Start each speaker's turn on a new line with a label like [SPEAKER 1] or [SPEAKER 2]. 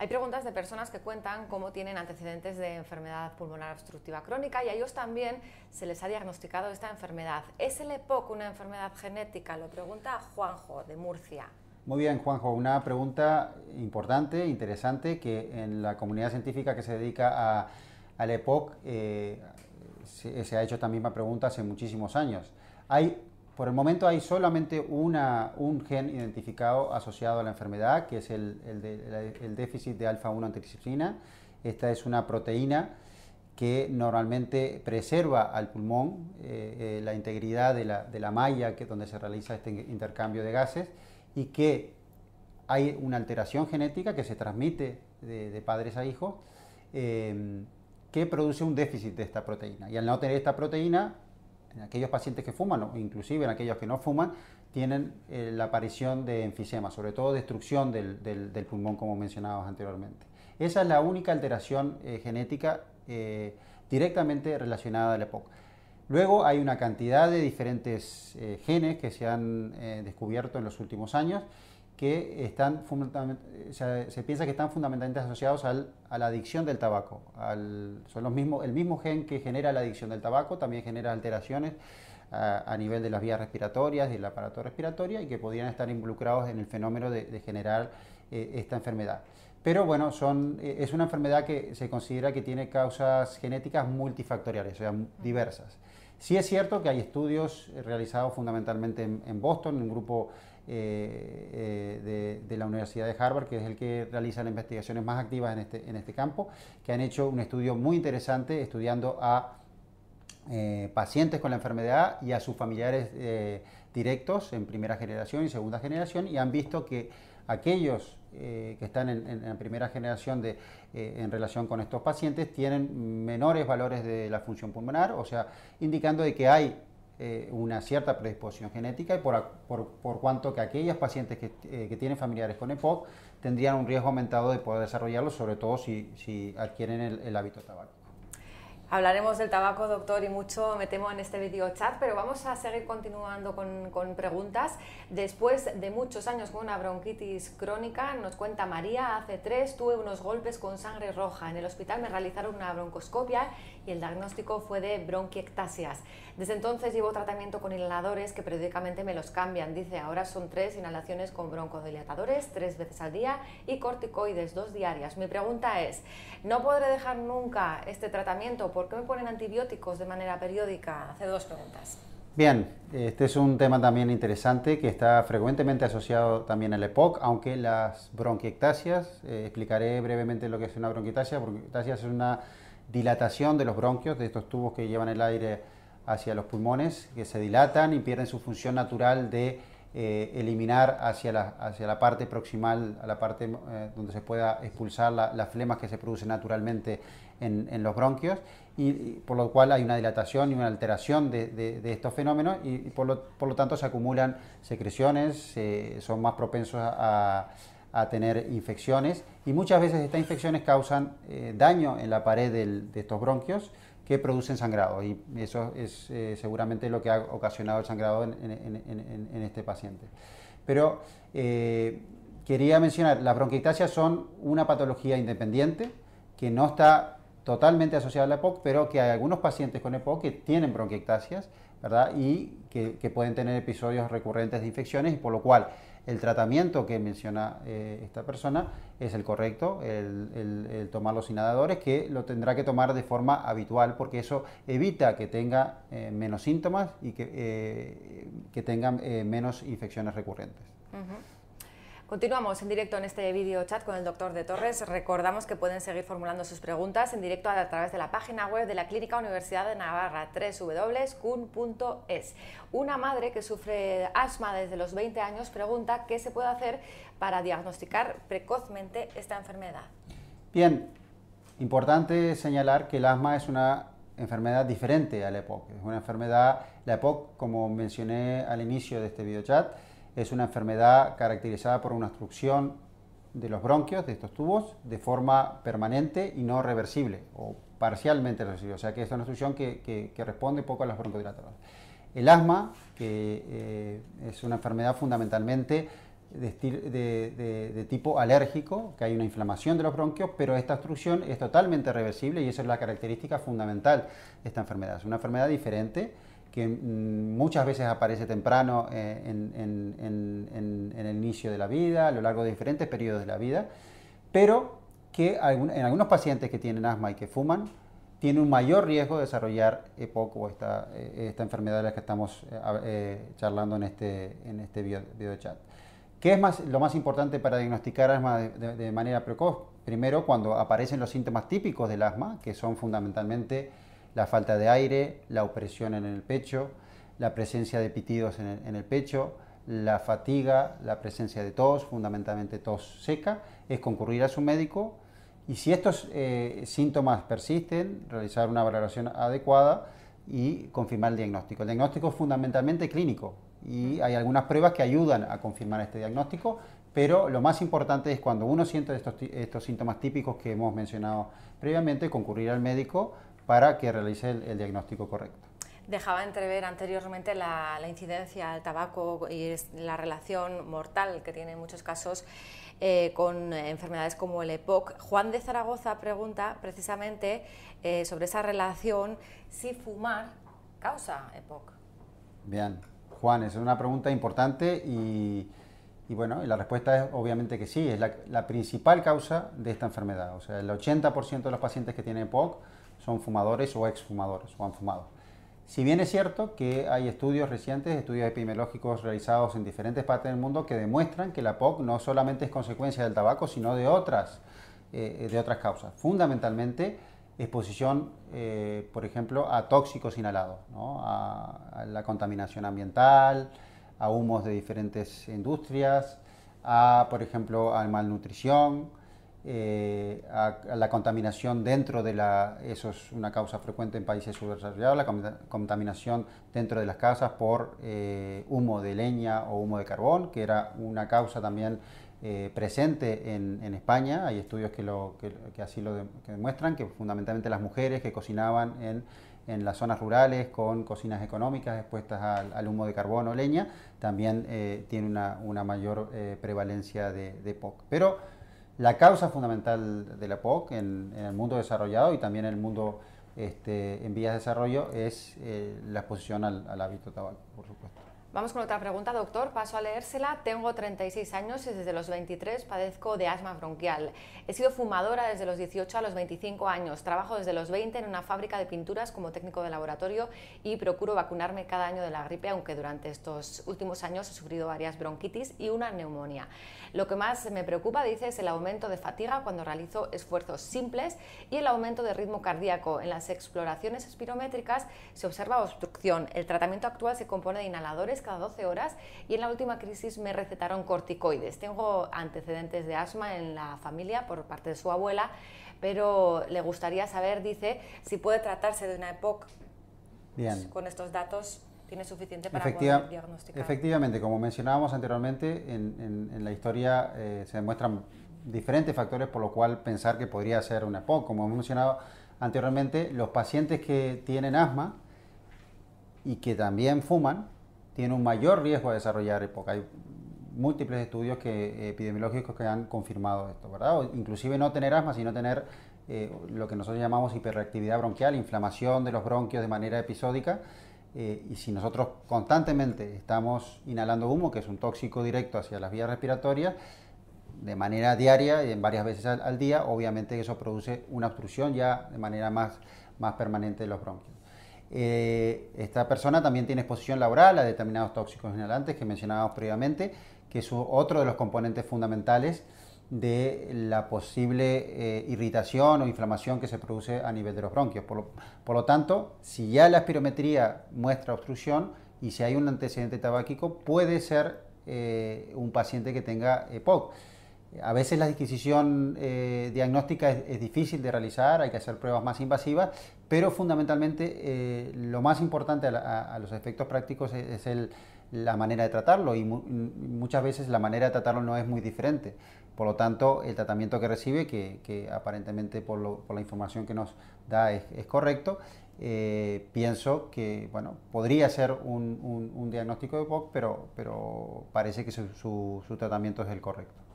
[SPEAKER 1] Hay preguntas de personas que cuentan cómo tienen antecedentes de enfermedad pulmonar obstructiva crónica y a ellos también se les ha diagnosticado esta enfermedad. ¿Es el EPOC una enfermedad genética? Lo pregunta Juanjo, de Murcia.
[SPEAKER 2] Muy bien, Juanjo, una pregunta importante, interesante, que en la comunidad científica que se dedica al EPOC se ha hecho esta misma pregunta hace muchísimos años. Por el momento hay solamente un gen identificado asociado a la enfermedad, que es el déficit de alfa-1 antitripsina. Esta es una proteína que normalmente preserva al pulmón la integridad de la malla donde se realiza este intercambio de gases, y que hay una alteración genética que se transmite de padres a hijos que produce un déficit de esta proteína. Y al no tener esta proteína, en aquellos pacientes que fuman, o inclusive en aquellos que no fuman, tienen la aparición de enfisema, sobre todo destrucción del pulmón, como mencionábamos anteriormente. Esa es la única alteración genética directamente relacionada al EPOC. Luego hay una cantidad de diferentes genes que se han descubierto en los últimos años que se piensa que están fundamentalmente asociados a la adicción del tabaco. Son el mismo gen que genera la adicción del tabaco, también genera alteraciones a nivel de las vías respiratorias y del aparato respiratorio, y que podrían estar involucrados en el fenómeno de generar esta enfermedad. Pero bueno, es una enfermedad que se considera que tiene causas genéticas multifactoriales, o sea, diversas. Sí es cierto que hay estudios realizados fundamentalmente en Boston, en un grupo de la Universidad de Harvard, que es el que realiza las investigaciones más activas en este campo, que han hecho un estudio muy interesante estudiando a pacientes con la enfermedad y a sus familiares directos en primera generación y segunda generación, y han visto que aquellos que están en la primera generación en relación con estos pacientes tienen menores valores de la función pulmonar, o sea, indicando de que hay una cierta predisposición genética, y por cuanto que aquellos pacientes que tienen familiares con EPOC tendrían un riesgo aumentado de poder desarrollarlo, sobre todo si adquieren el hábito tabáquico.
[SPEAKER 1] Hablaremos del tabaco, doctor, y mucho me temo en este video chat, pero vamos a seguir continuando con preguntas. Después de muchos años con una bronquitis crónica, nos cuenta María, hace 3 tuve unos golpes con sangre roja. En el hospital me realizaron una broncoscopia y el diagnóstico fue de bronquiectasias. Desde entonces llevo tratamiento con inhaladores que periódicamente me los cambian. Dice, ahora son 3 inhalaciones con broncodilatadores 3 veces al día y corticoides 2 diarias. Mi pregunta es, ¿no podré dejar nunca este tratamiento? ¿Por qué me ponen antibióticos de manera periódica? Hace 2 preguntas.
[SPEAKER 2] Bien, este es un tema también interesante que está frecuentemente asociado también al EPOC, aunque las bronquiectasias, explicaré brevemente lo que es una bronquiectasia. Bronquiectasia es una dilatación de los bronquios, de estos tubos que llevan el aire hacia los pulmones, que se dilatan y pierden su función natural de eliminar hacia la parte proximal, a la parte donde se pueda expulsar las flemas que se producen naturalmente en los bronquios, y por lo cual hay una dilatación y una alteración de estos fenómenos, y por lo tanto se acumulan secreciones, son más propensos a tener infecciones, y muchas veces estas infecciones causan daño en la pared de estos bronquios que producen sangrado, y eso es seguramente lo que ha ocasionado el sangrado en este paciente. Pero quería mencionar, las bronquiectasias son una patología independiente que no está totalmente asociada a la EPOC, pero que hay algunos pacientes con EPOC que tienen bronquiectasias, ¿verdad? Y que pueden tener episodios recurrentes de infecciones, y por lo cual el tratamiento que menciona esta persona es el correcto, el tomar los inhaladores, que lo tendrá que tomar de forma habitual, porque eso evita que tenga menos síntomas y que tenga menos infecciones recurrentes.
[SPEAKER 1] Continuamos en directo en este video chat con el doctor de Torres. Recordamos que pueden seguir formulando sus preguntas en directo a través de la página web de la Clínica Universidad de Navarra, www.cun.es. Una madre que sufre asma desde los 20 años pregunta qué se puede hacer para diagnosticar precozmente esta enfermedad.
[SPEAKER 2] Bien, importante señalar que el asma es una enfermedad diferente a la EPOC. Es una enfermedad, la EPOC, como mencioné al inicio de este video chat, es una enfermedad caracterizada por una obstrucción de los bronquios, de estos tubos, de forma permanente y no reversible, o parcialmente reversible, o sea que es una obstrucción que responde poco a los broncodilatadores. El asma, que es una enfermedad fundamentalmente de tipo alérgico, que hay una inflamación de los bronquios, pero esta obstrucción es totalmente reversible y esa es la característica fundamental de esta enfermedad. Es una enfermedad diferente que muchas veces aparece temprano en el inicio de la vida, a lo largo de diferentes periodos de la vida, pero que en algunos pacientes que tienen asma y que fuman, tiene un mayor riesgo de desarrollar EPOC o esta enfermedad de la que estamos charlando en este video chat. ¿Qué es lo más importante para diagnosticar asma de manera precoz? Primero, cuando aparecen los síntomas típicos del asma, que son fundamentalmente la falta de aire, la opresión en el pecho, la presencia de pitidos en el pecho, la fatiga, la presencia de tos, fundamentalmente tos seca, es concurrir a su médico y si estos síntomas persisten, realizar una valoración adecuada y confirmar el diagnóstico. El diagnóstico es fundamentalmente clínico y hay algunas pruebas que ayudan a confirmar este diagnóstico, pero lo más importante es cuando uno siente estos síntomas típicos que hemos mencionado previamente, concurrir al médico para que realice el diagnóstico correcto.
[SPEAKER 1] Dejaba entrever anteriormente la incidencia del tabaco y la relación mortal que tiene en muchos casos con enfermedades como el EPOC. Juan de Zaragoza pregunta precisamente sobre esa relación, si fumar causa EPOC.
[SPEAKER 2] Bien, Juan, esa es una pregunta importante y bueno, la respuesta es obviamente que sí, es la principal causa de esta enfermedad. O sea, el 80% de los pacientes que tienen EPOC son fumadores o exfumadores o han fumado. Si bien es cierto que hay estudios recientes, estudios epidemiológicos realizados en diferentes partes del mundo que demuestran que la EPOC no solamente es consecuencia del tabaco, sino de otras causas. Fundamentalmente, exposición, por ejemplo, a tóxicos inhalados, ¿no? a la contaminación ambiental, a humos de diferentes industrias, por ejemplo, a malnutrición, a la contaminación dentro de eso es una causa frecuente en países subdesarrollados, la contaminación dentro de las casas por humo de leña o humo de carbón, que era una causa también presente en España. Hay estudios que así que demuestran que fundamentalmente las mujeres que cocinaban en las zonas rurales con cocinas económicas expuestas al humo de carbón o leña, también tiene una mayor prevalencia de EPOC. Pero la causa fundamental de la EPOC en el mundo desarrollado y también en el mundo en vías de desarrollo es la exposición al hábito tabaco, por supuesto.
[SPEAKER 1] Vamos con otra pregunta, doctor. Paso a leérsela. Tengo 36 años y desde los 23 padezco de asma bronquial. He sido fumadora desde los 18 a los 25 años. Trabajo desde los 20 en una fábrica de pinturas como técnico de laboratorio y procuro vacunarme cada año de la gripe, aunque durante estos últimos años he sufrido varias bronquitis y una neumonía. Lo que más me preocupa, dice, es el aumento de fatiga cuando realizo esfuerzos simples y el aumento de ritmo cardíaco. En las exploraciones espirométricas se observa obstrucción. El tratamiento actual se compone de inhaladores cada 12 horas y en la última crisis me recetaron corticoides. Tengo antecedentes de asma en la familia por parte de su abuela, pero le gustaría saber, dice, si puede tratarse de una EPOC.
[SPEAKER 2] Bien.
[SPEAKER 1] Con estos datos tiene suficiente para poder diagnosticar.
[SPEAKER 2] Efectivamente, como mencionábamos anteriormente, en la historia se demuestran diferentes factores por lo cual pensar que podría ser una EPOC. Como hemos mencionado anteriormente, los pacientes que tienen asma y que también fuman tienen un mayor riesgo de desarrollar EPOC. Hay múltiples estudios epidemiológicos que han confirmado esto, ¿verdad? O inclusive no tener asma, sino tener lo que nosotros llamamos hiperreactividad bronquial, inflamación de los bronquios de manera episódica. Y si nosotros constantemente estamos inhalando humo, que es un tóxico directo hacia las vías respiratorias, de manera diaria y en varias veces al día, obviamente eso produce una obstrucción ya de manera más permanente de los bronquios. Esta persona también tiene exposición laboral a determinados tóxicos inhalantes que mencionábamos previamente, que es otro de los componentes fundamentales de la posible irritación o inflamación que se produce a nivel de los bronquios. Por lo tanto, si ya la espirometría muestra obstrucción y si hay un antecedente tabáquico, puede ser un paciente que tenga EPOC. A veces la disquisición diagnóstica es difícil de realizar, hay que hacer pruebas más invasivas, pero fundamentalmente lo más importante a los efectos prácticos es la manera de tratarlo y muchas veces la manera de tratarlo no es muy diferente. Por lo tanto, el tratamiento que recibe, que aparentemente por la información que nos da es correcto, pienso que, bueno, podría ser un diagnóstico de EPOC, pero parece que su tratamiento es el correcto.